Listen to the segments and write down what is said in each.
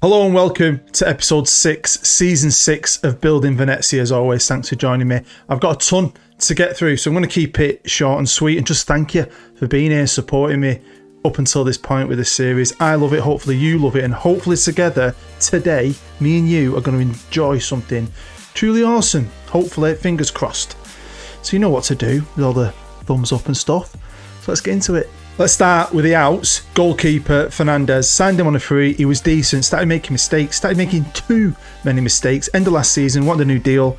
Hello and welcome to episode 6, season 6 of Building Venezia. As always, thanks for joining me. I've got a ton to get through, so I'm going to keep it short and sweet and just thank you for being here, supporting me up until this point with this series. I love it, hopefully you love it, and hopefully together, today, me and you are going to enjoy something truly awesome. Hopefully, fingers crossed. So you know what to do with all the thumbs up and stuff. So let's get into it. Let's start with the outs. Goalkeeper Fernandez, signed him on a free. He was decent, started making mistakes, started making too many mistakes. End of last season, wanted a new deal.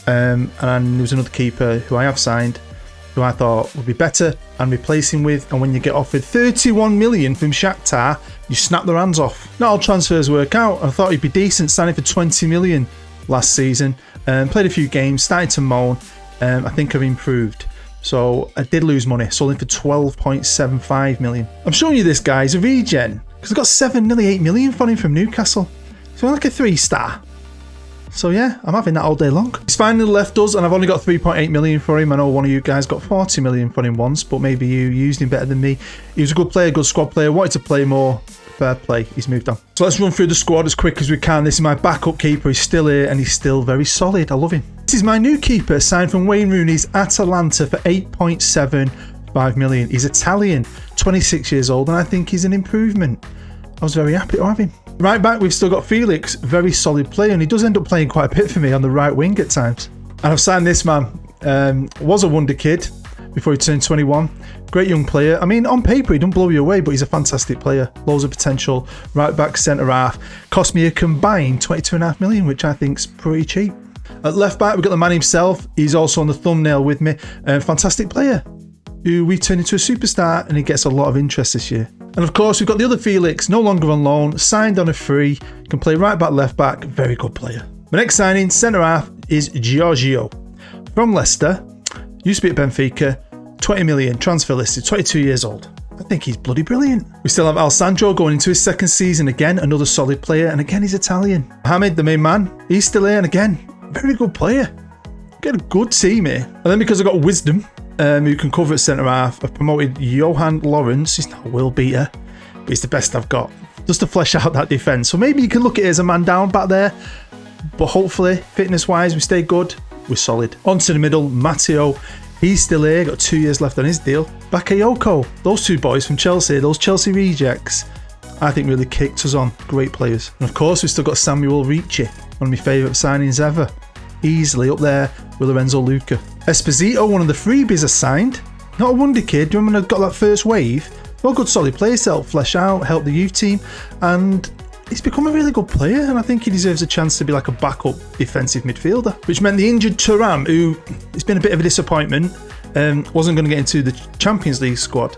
And there was another keeper who I have signed, who I thought would be better and replace him with. And when you get offered 31 million from Shakhtar, you snap their hands off. Not all transfers work out. I thought he'd be decent, signing for 20 million last season. Played a few games, started to moan. I think I've improved. So I did lose money, sold him for 12.75 million. I'm showing you this guy, he's a regen, because I got 7, nearly 8 million for him from Newcastle. So like a 3-star. So yeah, I'm having that all day long. He's finally left us, and I've only got 3.8 million for him. I know one of you guys got 40 million for him once, but maybe you used him better than me. He was a good player, good squad player, wanted to play more. Fair play, he's moved on. So let's run through the squad as quick as we can. This is my backup keeper, he's still here, and he's still very solid. I love him. This is my new keeper, signed from Wayne Rooney's Atalanta for 8.75 million. He's Italian, 26 years old, and I think he's an improvement. I was very happy to have him. Right back, we've still got Felix, very solid player, and he does end up playing quite a bit for me on the right wing at times. And I've signed this man, was a wonder kid before he turned 21. Great young player. I mean, on paper, he doesn't blow you away, but he's a fantastic player. Loads of potential. Right back, centre half. Cost me a combined 22.5 million, which I think's pretty cheap. At left back, we've got the man himself. He's also on the thumbnail with me. Fantastic player who we turned into a superstar, and he gets a lot of interest this year. And of course, we've got the other Felix, no longer on loan, signed on a free, can play right back, left back, very good player. My next signing, centre half, is Giorgio from Leicester. Used to be at Benfica, 20 million, transfer listed, 22 years old. I think he's bloody brilliant. We still have Alessandro going into his second season again, another solid player, and again he's Italian. Mohamed, the main man, he's still here, and again, very good player. Get a good team here. And then because I've got Wisdom, who can cover at centre half, I've promoted Johan Lawrence. He's not a world beater, but he's the best I've got, just to flesh out that defence. So maybe you can look at it as a man down back there, but hopefully, fitness-wise, we stay good, we're solid. On to the middle, Matteo. He's still here, got 2 years left on his deal. Bakayoko, those two boys from Chelsea, those Chelsea rejects, I think really kicked us on. Great players. And of course, we've still got Samuel Ricci, one of my favourite signings ever. Easily up there with Lorenzo Luca. Esposito, one of the freebies I signed. Not a wonder kid. Do you remember when I got that first wave? Well, good solid players to help flesh out, help the youth team, and he's become a really good player, and I think he deserves a chance to be like a backup defensive midfielder. Which meant the injured Thuram, who it's been a bit of a disappointment, wasn't going to get into the Champions League squad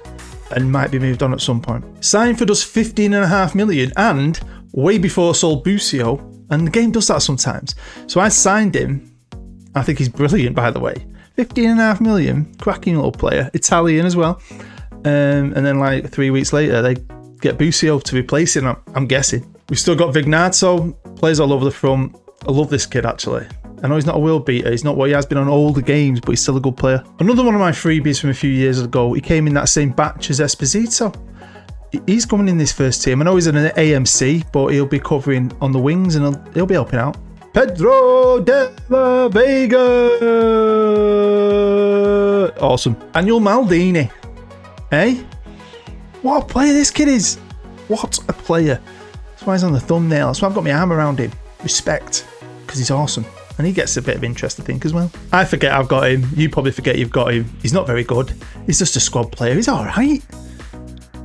and might be moved on at some point. Signed for just 15.5 million, and way before sold Busio, and the game does that sometimes. So I signed him. I think he's brilliant, by the way. 15.5 million, cracking little player, Italian as well. And then like 3 weeks later, they get Busio to replace him, I'm guessing. We've still got Vignazzo, plays all over the front. I love this kid, actually. I know he's not a world beater, he's not what he has been on older games, but he's still a good player. Another one of my freebies from a few years ago, he came in that same batch as Esposito. He's coming in this first team. I know he's in an AMC, but he'll be covering on the wings and he'll be helping out. Pedro de la Vega! Awesome. Daniel Maldini. Eh? What a player this kid is. What a player. That's why he's on the thumbnail. That's why I've got my arm around him. Respect. Because he's awesome. And he gets a bit of interest, I think, as well. I forget I've got him. You probably forget you've got him. He's not very good. He's just a squad player. He's alright.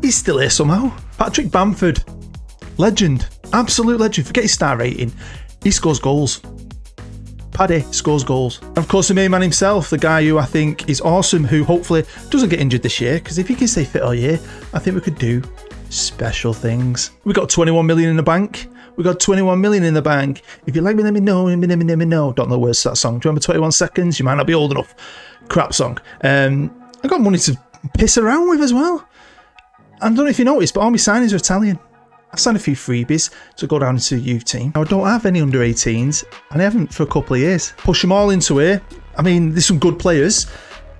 He's still here somehow. Patrick Bamford. Legend. Absolute legend. Forget his star rating. He scores goals. Paddy scores goals. And of course, the main man himself, the guy who I think is awesome, who hopefully doesn't get injured this year, because if he can stay fit all year, I think we could do special things. We got 21 million in the bank. We got 21 million in the bank. If you like me, let me know. Let me know. Don't know the words to that song. Do you remember 21 Seconds? You might not be old enough. Crap song. I got money to piss around with as well. I don't know if you noticed, but all my signings are Italian. I've signed a few freebies to go down into the youth team. Now, I don't have any under 18s, and I haven't for a couple of years. Push them all into here. I mean, there's some good players,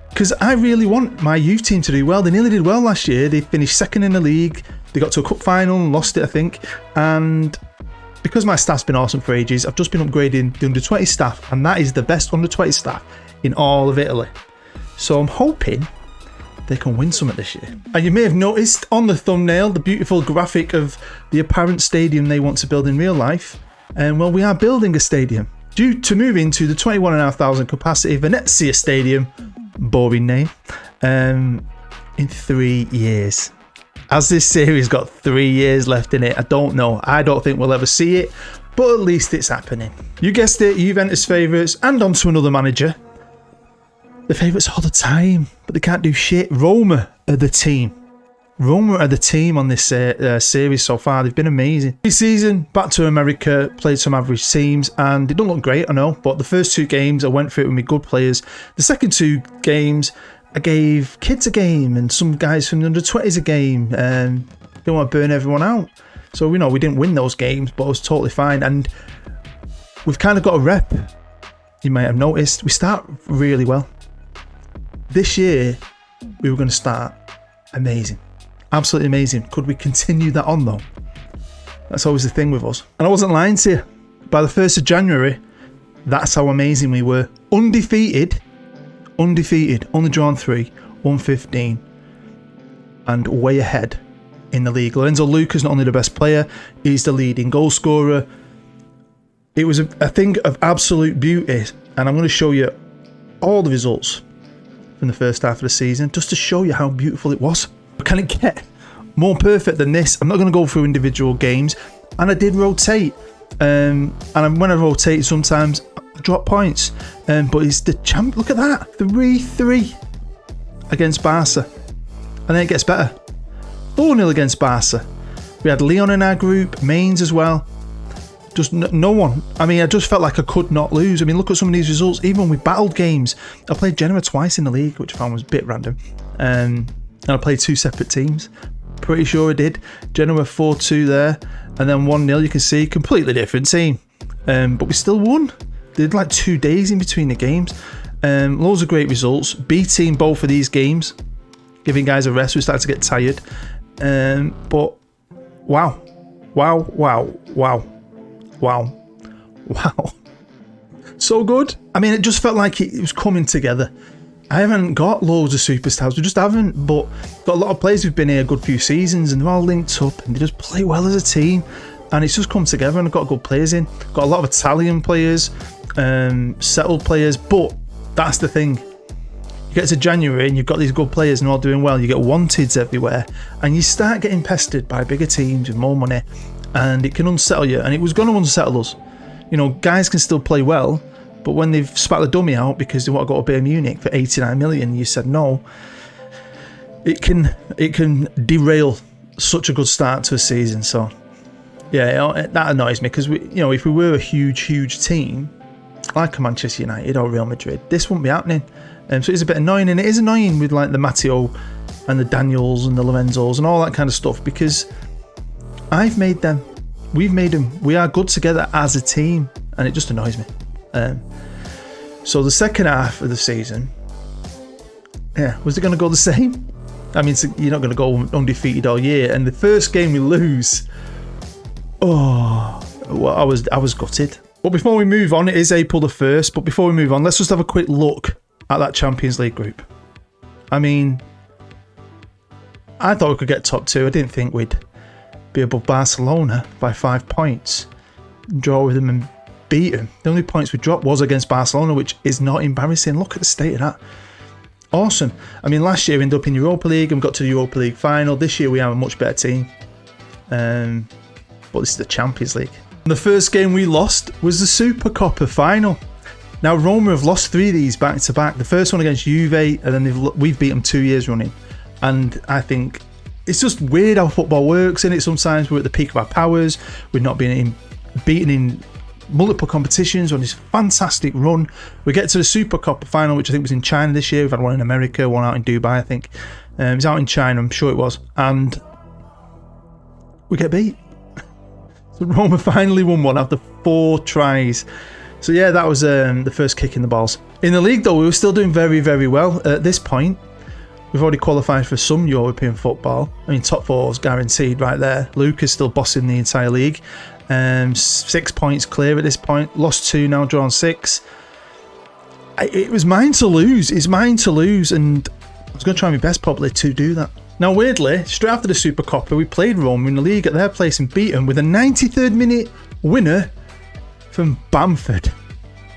because I really want my youth team to do well. They nearly did well last year. They finished second in the league. They got to a cup final and lost it, I think. And because my staff's been awesome for ages, I've just been upgrading the under-20 staff, and that is the best under-20 staff in all of Italy. So I'm hoping they can win something this year. And you may have noticed on the thumbnail the beautiful graphic of the apparent stadium they want to build in real life. And well, we are building a stadium due to moving to the 21,500 capacity Venezia Stadium, boring name, in 3 years. As this series got 3 years left in it, I don't know. I don't think we'll ever see it, but at least it's happening. You guessed it, Juventus favourites, and on to another manager. The favourites all the time, but they can't do shit. Roma are the team. Roma are the team on this series so far. They've been amazing. This season, back to America, played some average teams, and it don't look great, I know, but the first 2 games I went through it with my good players. The second 2 games, I gave kids a game and some guys from the under-20s a game. Didn't want to burn everyone out. So, you know, we didn't win those games, but it was totally fine. And we've kind of got a rep. You might have noticed. We start really well. This year, we were going to start amazing. Absolutely amazing. Could we continue that on, though? That's always the thing with us. And I wasn't lying to you. By the 1st of January, that's how amazing we were. Undefeated, only drawn 3, 115, and way ahead in the league. Lorenzo Luca's not only the best player, he's the leading goal scorer. It was a thing of absolute beauty, and I'm going to show you all the results from the first half of the season, just to show you how beautiful it was. Can it get more perfect than this? I'm not going to go through individual games, and I did rotate, and when I rotate, sometimes I drop points, but it's the champ. Look at that, 3-3 against Barca, and then it gets better. 4-0 against Barca. We had Leon in our group, Mainz as well. Just no one. I mean, I just felt like I could not lose. I mean, look at some of these results. Even when we battled games, I played Genoa twice in the league, which I found was a bit random. And I played 2 separate teams. Pretty sure I did. Genoa 4-2 there, and then 1-0. You can see, completely different team. But we still won. They had like 2 days in between the games. Loads of great results. B team both of these games, giving guys a rest. We started to get tired. But wow. So good. I mean, it just felt like it was coming together. I haven't got loads of superstars. We just haven't, but got a lot of players who've been here a good few seasons, and they're all linked up, and they just play well as a team. And it's just come together, and I've got good players in. Got a lot of Italian players, settled players, but that's the thing. You get to January and you've got these good players and all doing well. You get wanteds everywhere, and you start getting pestered by bigger teams with more money, and it can unsettle you. And it was going to unsettle us. You know, guys can still play well, but when they've spat the dummy out because they want to go to Bayern Munich for 89 million, you said no. It can derail such a good start to a season. So yeah, that annoys me, because if we were a huge team like a Manchester United or Real Madrid, this wouldn't be happening. So it's a bit annoying, and it is annoying with like the Matteo and the Daniels and the Lorenzos and all that kind of stuff, because I've made them, we've made them, we are good together as a team, and it just annoys me. So the second half of the season, was it going to go the same? I mean, you're not going to go undefeated all year, and the first game we lose, I was gutted. But before we move on, it is April the 1st, but before we move on, let's just have a quick look at that Champions League group. I mean, I thought we could get top 2. I didn't think we'd be above Barcelona by 5 points, draw with them and beat them. The only points we dropped was against Barcelona, which is not embarrassing. Look at the state of that. Awesome. I mean, last year we ended up in Europa League and got to the Europa League final. This year we have a much better team. But this is the Champions League. And the first game we lost was the Super Coppa final. Now, Roma have lost 3 of these back to back. The first one against Juve, and then we've beat them 2 years running. And I think it's just weird how football works, isn't it? Sometimes we're at the peak of our powers. We're not being beaten in multiple competitions on this fantastic run. We get to the Super Coppa final, which I think was in China this year. We've had one in America, one out in Dubai, I think. It was out in China, I'm sure it was. And we get beat. So Roma finally won one after 4 tries. So yeah, that was the first kick in the balls. In the league though, we were still doing very, very well. At this point, we've already qualified for some European football. I mean, top 4 is guaranteed right there. Luca's still bossing the entire league. 6 points clear at this point. Lost 2, now drawn 6. It was mine to lose. It's mine to lose, and I was going to try my best probably to do that. Now, weirdly, straight after the Super Coppa, we played Rome in the league at their place and beat them with a 93rd minute winner from Bamford.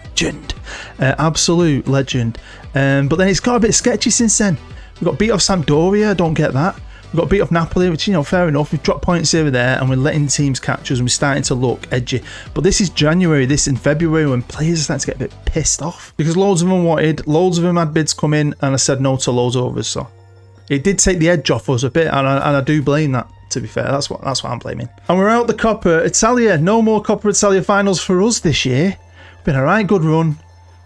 Legend. Absolute legend. But then it's got a bit sketchy since then. We got beat off Sampdoria, I don't get that. We got beat off Napoli, which, you know, fair enough. We've dropped points over there and we're letting teams catch us and we're starting to look edgy. But this is January, this in February, when players are starting to get a bit pissed off. Because loads of them wanted, loads of them had bids come in, and I said no to loads of others. So it did take the edge off us a bit, and I do blame that, to be fair. That's what I'm blaming. And we're out the Coppa Italia. No more Coppa Italia finals for us this year. Been a right good run.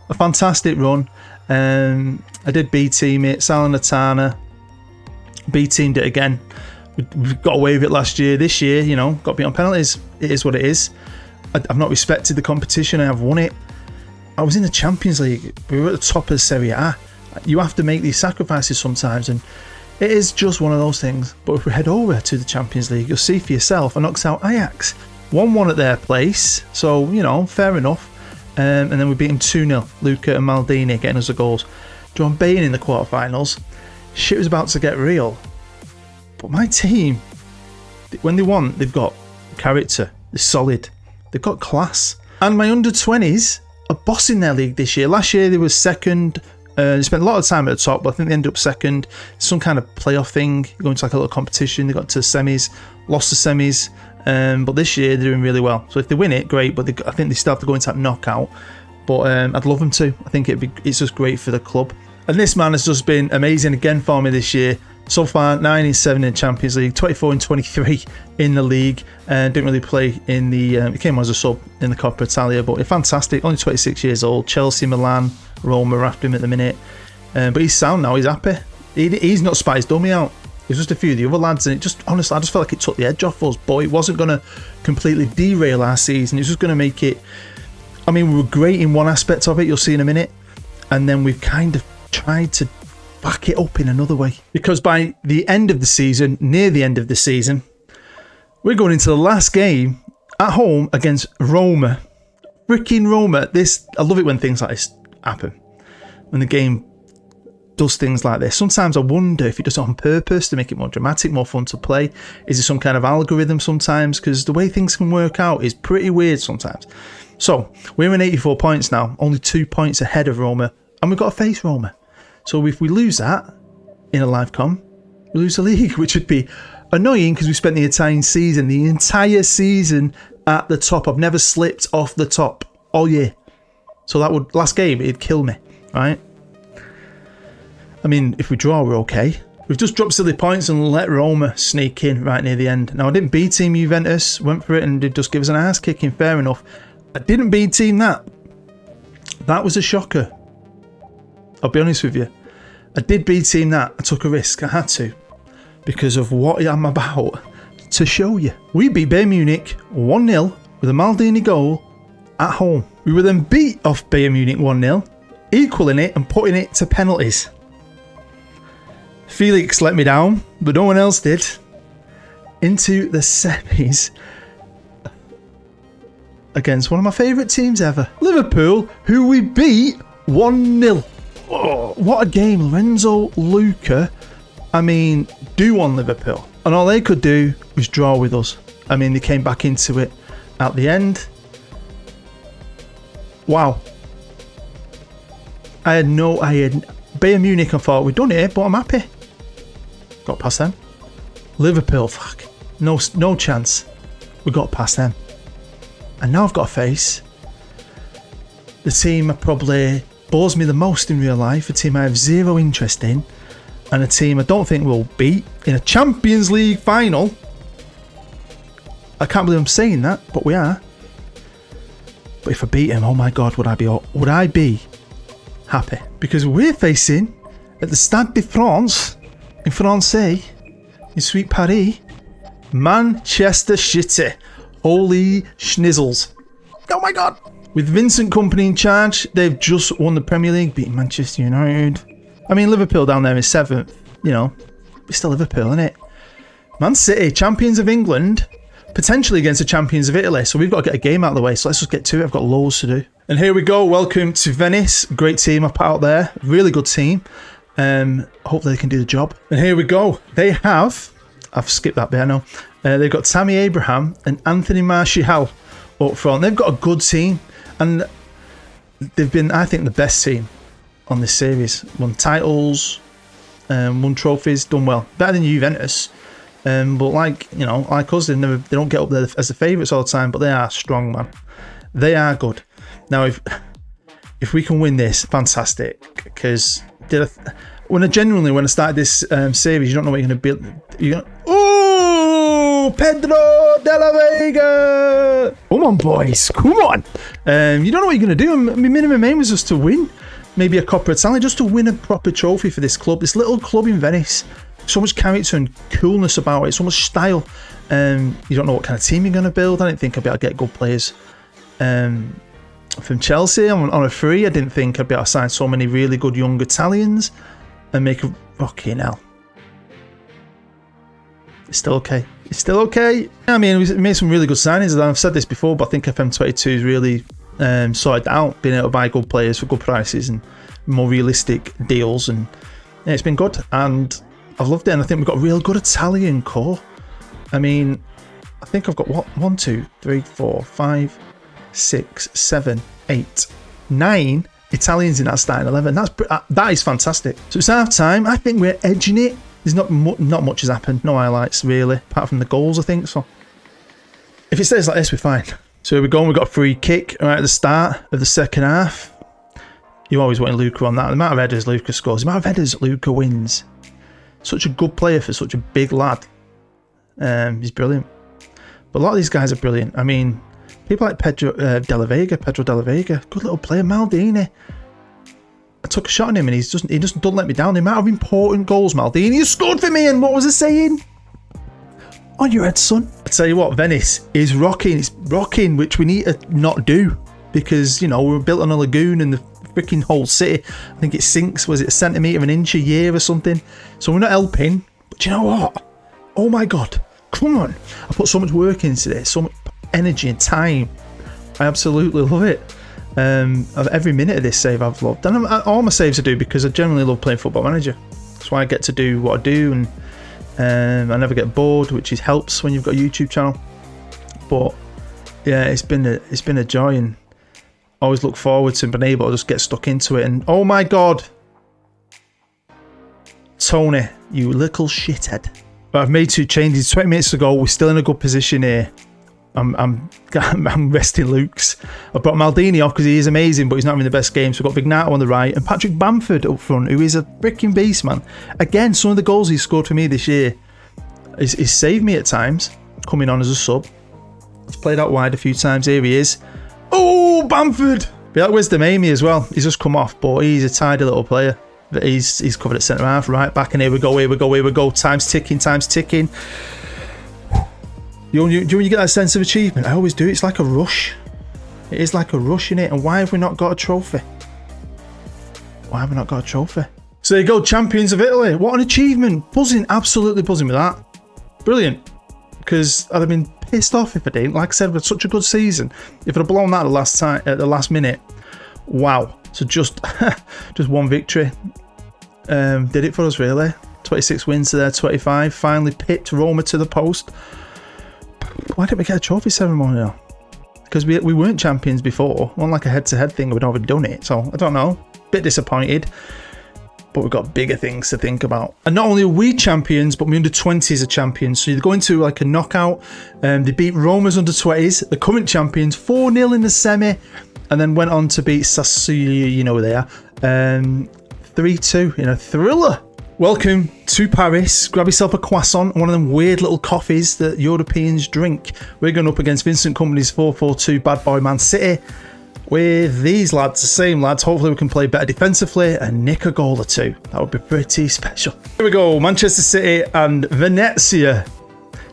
A fantastic run. I did B-team it, Salernitana. B-teamed it again. We got away with it last year. This year, you know, got beat on penalties. It is what it is. I've not respected the competition. I have won it. I was in the Champions League. We were at the top of Serie A. You have to make these sacrifices sometimes, and it is just one of those things. But if we head over to the Champions League, you'll see for yourself. I knocked out Ajax. 1-1 at their place. So, you know, fair enough. And then we beat him 2-0. Luca and Maldini getting us the goals. John Bain in the quarterfinals. Shit was about to get real. But my team, when they won, they've got character. They're solid. They've got class. And my under-20s are bossing their league this year. Last year they were second. They spent a lot of time at the top, but I think they ended up second. Some kind of playoff thing, going to like a little competition. They got to semis, lost the semis. But this year they're doing really well. So if they win it, great. But I think they still have to go into that knockout. But I'd love them to. I think it's just great for the club. And this man has just been amazing again for me this year. So far, 9-7 in the Champions League, 24-23 in the league. Didn't really play in the... he came on as a sub in the Coppa Italia, but fantastic. Only 26 years old. Chelsea, Milan, Roma are after him at the minute. But he's sound now. He's happy. He's not spat his dummy out. It was just a few of the other lads, and it just, honestly, I just felt like it took the edge off us. But it wasn't going to completely derail our season. It was just going to make it... I mean, we were great in one aspect of it, you'll see in a minute. And then we've kind of tried to back it up in another way. Because by the end of the season, near the end of the season, we're going into the last game at home against Roma. Freaking Roma. I love it when things like this happen. When the game does things like this. Sometimes I wonder if it does it on purpose to make it more dramatic, more fun to play. Is it some kind of algorithm sometimes? Because the way things can work out is pretty weird sometimes. So, we're in 84 points now. Only 2 points ahead of Roma. And we've got to face Roma. So if we lose that in a live com, we lose the league, which would be annoying because we spent the entire season at the top. I've never slipped off the top all year. So that would, last game, it'd kill me, right? I mean, if we draw, we're okay. We've just dropped silly points and let Roma sneak in right near the end. Now, I didn't B-team Juventus, went for it and did just give us an ass kicking, fair enough. I didn't B-team that. That was a shocker. I'll be honest with you. I did B-team that. I took a risk. I had to. Because of what I'm about to show you. We beat Bayern Munich 1-0 with a Maldini goal at home. We were then beat off Bayern Munich 1-0, equaling it and putting it to penalties. Felix let me down, but no one else did. Into the semis against one of my favourite teams ever, Liverpool, who we beat 1-0. Oh, what a game. Lorenzo, Luca, I mean, do on Liverpool. And all they could do was draw with us. I mean, they came back into it at the end. Wow. I had Bayern Munich, I thought, we've done it, but I'm happy. Got past them. Liverpool, fuck. No chance. We got past them. And now I've got to face the team that probably bores me the most in real life, a team I have zero interest in, and a team I don't think will beat in a Champions League final. I can't believe I'm saying that, but we are. But if I beat him, oh my God, would I be happy? Because we're facing at the Stade de France, in Francais, in sweet Paris, Manchester City. Holy schnizzles. Oh my God. With Vincent Kompany in charge, they've just won the Premier League, beating Manchester United. I mean, Liverpool down there is 7th, you know. It's still Liverpool, isn't it? Man City, champions of England, potentially against the champions of Italy. So we've got to get a game out of the way. So let's just get to it. I've got loads to do. And here we go. Welcome to Venice. Great team up out there. Really good team. Hopefully they can do the job. And here we go. They have, I've skipped that bit, I know. They've got Tammy Abraham and Anthony Martial up front. They've got a good team. And they've been, I think, the best team on this series. Won titles, won trophies, done well. Better than Juventus. But like, you know, like us, they don't get up there as the favourites all the time, but they are strong, man. They are good. Now, if we can win this, fantastic. Because when I started this series, you don't know what you're going to build. Oh, Pedro Della Vega! Come on, boys, come on. You don't know what you're going to do. My minimum aim was just to win. Maybe a Coppa Italia, just to win a proper trophy for this club. This little club in Venice. So much character and coolness about it. So much style. You don't know what kind of team you're going to build. I didn't think I'd be able to get good players from Chelsea on a free. I didn't think I'd be able to sign so many really good young Italians and make a fucking hell. It's still okay. It's still okay. I mean, we made some really good signings. I've said this before, but I think FM22 is really sorted out, being able to buy good players for good prices and more realistic deals. And yeah, it's been good. And I've loved it. And I think we've got a real good Italian core. I mean, I think I've got what? 1, 2, 3, 4, 5, 6, 7, 8, 9 Italians in that starting 11. That is fantastic. So it's half time. I think we're edging it. There's not much has happened. No highlights really, apart from the goals, I think. So if it stays like this, we're fine. So here we go. We've got a free kick right at the start of the second half. You always want Luca on that. The amount of headers Luca scores, the amount of headers Luca wins. Such a good player for such a big lad. He's brilliant. But a lot of these guys are brilliant. I mean, people like Pedro Della Vega, good little player. Maldini. I took a shot on him and he just don't let me down. The amount of important goals Maldini has scored for me. And what was I saying? On your head, son. I tell you what, Venice is rocking. It's rocking, which we need to not do, because, you know, we're built on a lagoon and the freaking whole city, I think it sinks, was it a centimetre, an inch a year or something? So we're not helping. But you know what? Oh my God. Come on. I put so much work into this, so much energy and time. I absolutely love it. Every minute of this save I've loved. And all my saves I do because I generally love playing Football Manager. That's why I get to do what I do, and I never get bored, which helps when you've got a YouTube channel. But yeah, it's been a joy, and I always look forward to being able to just get stuck into it. And oh my God, Tony, you little shithead. But I've made 2 changes 20 minutes ago. We're still in a good position here. I'm resting Luke's. I brought Maldini off because he is amazing, but he's not having the best game. So I've got Vignato on the right and Patrick Bamford up front, who is a freaking beast, man. Again, some of the goals he's scored for me this year is saved me at times, coming on as a sub. He's played out wide a few times. Here he is. Oh, Bamford! Be like Wisdom Amy as well. He's just come off, but he's a tidy little player. But he's covered at centre half, right back, and here we go. Time's ticking. When you get that sense of achievement, I always do. It's like a rush. It is like a rush in it. And why have we not got a trophy? So there you go, champions of Italy. What an achievement. Buzzing, absolutely buzzing with that. Brilliant. Because I'd have been pissed off if I didn't. Like I said, with such a good season. If I'd have blown that at the last minute. Wow. So just one victory. Did it for us, really. 26 wins to their 25. Finally pipped Roma to the post. Why didn't we get a trophy ceremony now? Because we weren't champions before. It wasn't like a head-to-head thing. We'd already done it. So, I don't know. Bit disappointed. But we've got bigger things to think about. And not only are we champions, but my under-20s are champions. So, you're going to like a knockout. They beat Roma's under-20s, the current champions, 4-0 in the semi. And then went on to beat Sassuolo, you know they are. 3-2 in a thriller. Welcome to Paris. Grab yourself a croissant, one of them weird little coffees that Europeans drink. We're going up against Vincent Kompany's 4-4-2 bad boy Man City with these lads, the same lads. Hopefully we can play better defensively and nick a goal or two. That would be pretty special. Here we go, Manchester City and Venezia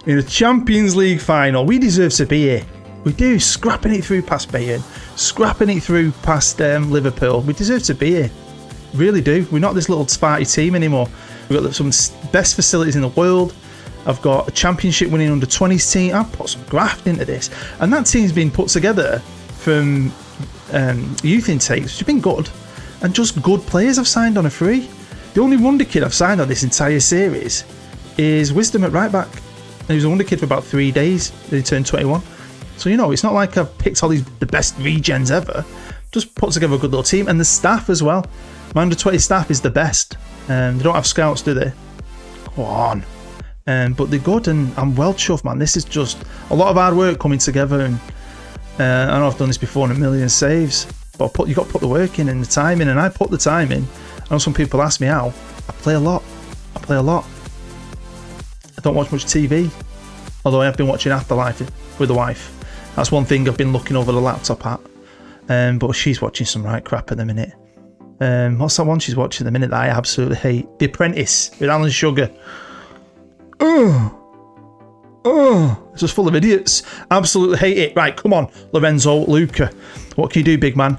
in the Champions League final. We deserve to be here. We do, scrapping it through past Bayern, scrapping it through past Liverpool. We deserve to be here. Really do. We're not this little Sparty team anymore. We've got some best facilities in the world. I've got a championship winning under 20s team. I've put some graft into this, and that team's been put together from youth intakes, which have been good, and just good players I've signed on a free. The only wonder kid I've signed on this entire series is Wisdom at right back. And he was a wonder kid for about 3 days. Then he turned 21. So, you know, it's not like I've picked all the best regens ever. Just put together a good little team. And the staff as well. My under 20 staff is the best. They don't have scouts, do they? Go on. But they're good, and I'm well chuffed, man. This is just a lot of hard work coming together. And I know I've done this before in a million saves. But you've got to put the work in and the time in. And I put the time in. I know some people ask me how. I play a lot. I don't watch much TV. Although I have been watching Afterlife with the wife. That's one thing I've been looking over the laptop at. But she's watching some right crap at the minute. What's that one she's watching at the minute that I absolutely hate? The Apprentice with Alan Sugar. It's just full of idiots. Absolutely hate it. Right, come on, Lorenzo, Luca. What can you do, big man?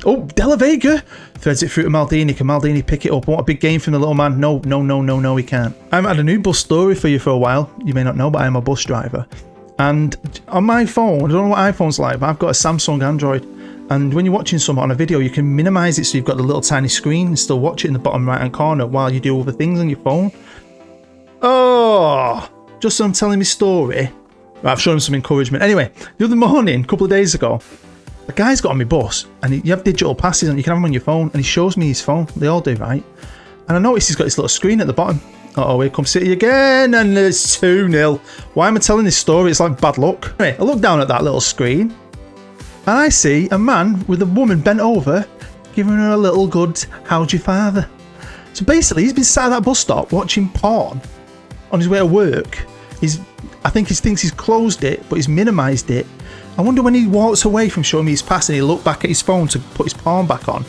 Oh, Della Vega threads it through to Maldini. Can Maldini pick it up? I want a big game from the little man. No, he can't. I've had a new bus story for you for a while. You may not know, but I am a bus driver. And on my phone, I don't know what iPhone's like, but I've got a Samsung Android. And when you're watching something on a video, you can minimize it so you've got the little tiny screen and still watch it in the bottom right hand corner while you do other things on your phone. Oh, just so I'm telling my story. Right, I've shown him some encouragement. Anyway, the other morning, a couple of days ago, a guy's got on my bus, and you have digital passes, and you can have them on your phone, and he shows me his phone. They all do, right? And I notice he's got this little screen at the bottom. Uh-oh, here comes City again, and it's 2-0. Why am I telling this story? It's like bad luck. Anyway, I look down at that little screen, and I see a man with a woman bent over, giving her a little good, how's your father? So basically, he's been sat at that bus stop watching porn on his way to work. I think he thinks he's closed it, but he's minimised it. I wonder when he walks away from showing me his pass and he looked back at his phone to put his porn back on,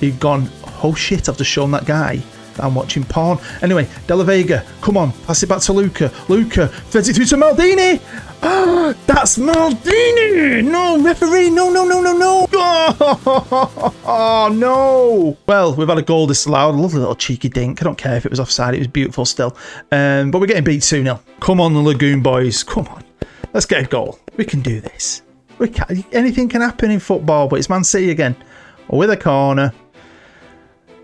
he'd gone, oh shit, I've just shown that guy that I'm watching porn. Anyway, Della Vega, come on, pass it back to Luca. Luca threads it through to Maldini. Ah, that's Maldini. No, referee, no. Oh, no. Well, we've had a goal disallowed. A lovely little cheeky dink. I don't care if it was offside. It was beautiful still. But we're getting beat 2-0. Come on, the Lagoon boys. Come on. Let's get a goal. We can do this. Anything can happen in football, but it's Man City again. With a corner.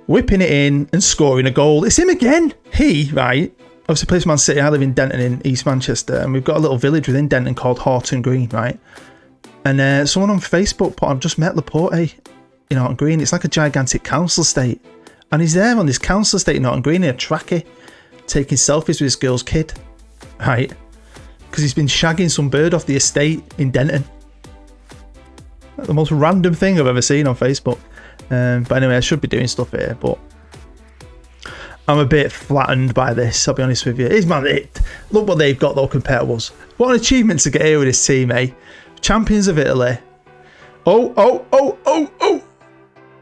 Whipping it in and scoring a goal. It's him again. He, right, obviously plays for Man City. I live in Denton in East Manchester, and we've got a little village within Denton called Horton Green, right? And someone on Facebook put, I've just met Laporte in Horton Green. It's like a gigantic council estate. And he's there on this council estate in Horton Green in a trackie, taking selfies with his girl's kid, right? Because he's been shagging some bird off the estate in Denton. The most random thing I've ever seen on Facebook. But anyway, I should be doing stuff here, but I'm a bit flattened by this, I'll be honest with you. Look what they've got though compared to us. What an achievement to get here with this team, eh? Champions of Italy. Oh.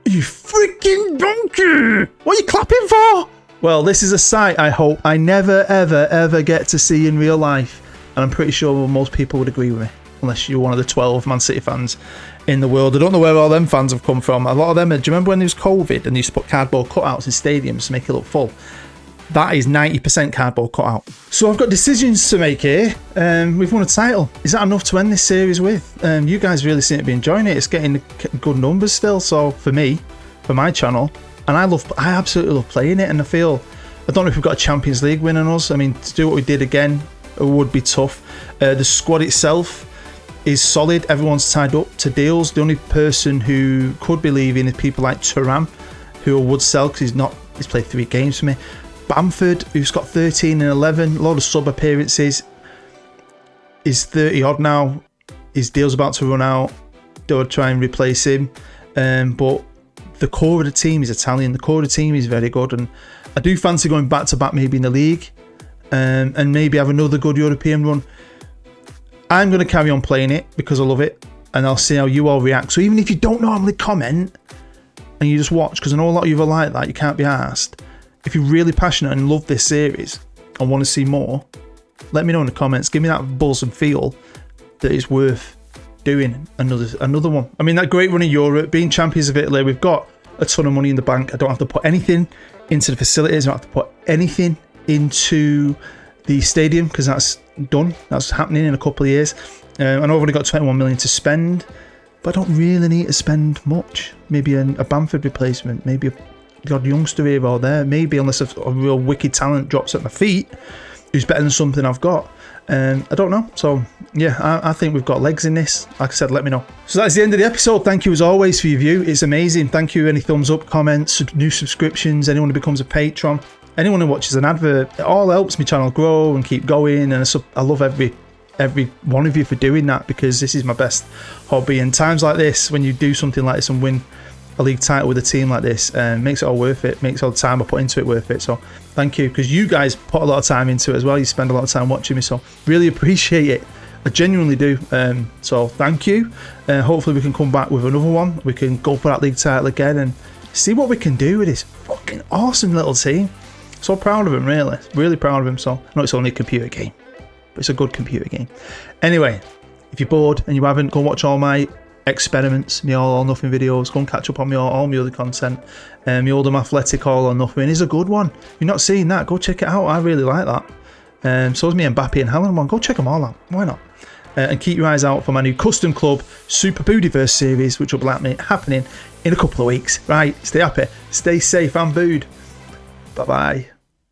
You freaking donkey! What are you clapping for? Well, this is a sight I hope I never, ever get to see in real life. And I'm pretty sure most people would agree with me. Unless you're one of the 12 Man City fans in the world. I don't know where all them fans have come from. A lot of them, do you remember when there was COVID and they used to put cardboard cutouts in stadiums to make it look full? That is 90% cardboard cutout. So I've got decisions to make here. We've won a title. Is that enough to end this series with? You guys really seem to be enjoying it. It's getting good numbers still. So for me, for my channel, and I absolutely love playing it. And I don't know if we've got a Champions League win on us. I mean, to do what we did again, it would be tough. The squad itself is solid. Everyone's tied up to deals. The only person who could be leaving is people like Thuram, who I would sell because he's played 3 games for me. Bamford, who's got 13 and 11, a lot of sub appearances, is 30 odd now. His deal's about to run out. They'll try and replace him. But the core of the team is Italian. The core of the team is very good, and I do fancy going back to back maybe in the league, and maybe have another good European run. I'm going to carry on playing it because I love it, and I'll see how you all react. So even if you don't normally comment and you just watch, because I know a lot of you are like that, you can't be asked. If you're really passionate and love this series and want to see more, let me know in the comments. Give me that buzz and feel that it's worth doing another one. I mean, that great run in Europe, being champions of Italy, we've got a ton of money in the bank. I don't have to put anything into the facilities. I don't have to put anything into the stadium because that's done. That's happening in a couple of years. And I've already got 21 million to spend, but I don't really need to spend much. Maybe a Bamford replacement, maybe a god youngster here or there, maybe, unless a real wicked talent drops at my feet who's better than something I've got. I don't know. So yeah, I think we've got legs in this. Like I said, let me know. So that's the end of the episode. Thank you as always for your view. It's amazing. Thank you. Any thumbs up, comments, new subscriptions, anyone who becomes a patron, anyone who watches an advert, it all helps my channel grow and keep going. And I love every one of you for doing that, because this is my best hobby. And times like this, when you do something like this and win a league title with a team like this, makes it all worth it, makes all the time I put into it worth it. So thank you, because you guys put a lot of time into it as well. You spend a lot of time watching me, so really appreciate it. I genuinely do. So thank you. Hopefully we can come back with another one. We can go for that league title again and see what we can do with this fucking awesome little team. So proud of him, really proud of him. So I know it's only a computer game, but it's a good computer game. Anyway, if you're bored and you haven't, go watch all my experiments, my all or nothing videos. Go and catch up on all my other content. My Oldham Athletic all or nothing is a good one. If you're not seeing that, go check it out. I really like that. So is me Mbappe and Helen one. Go check them all out. Why not? And keep your eyes out for my new custom club Super Boodyverse series, which will be happening in a couple of weeks. Right, stay happy, stay safe and booed. Bye bye.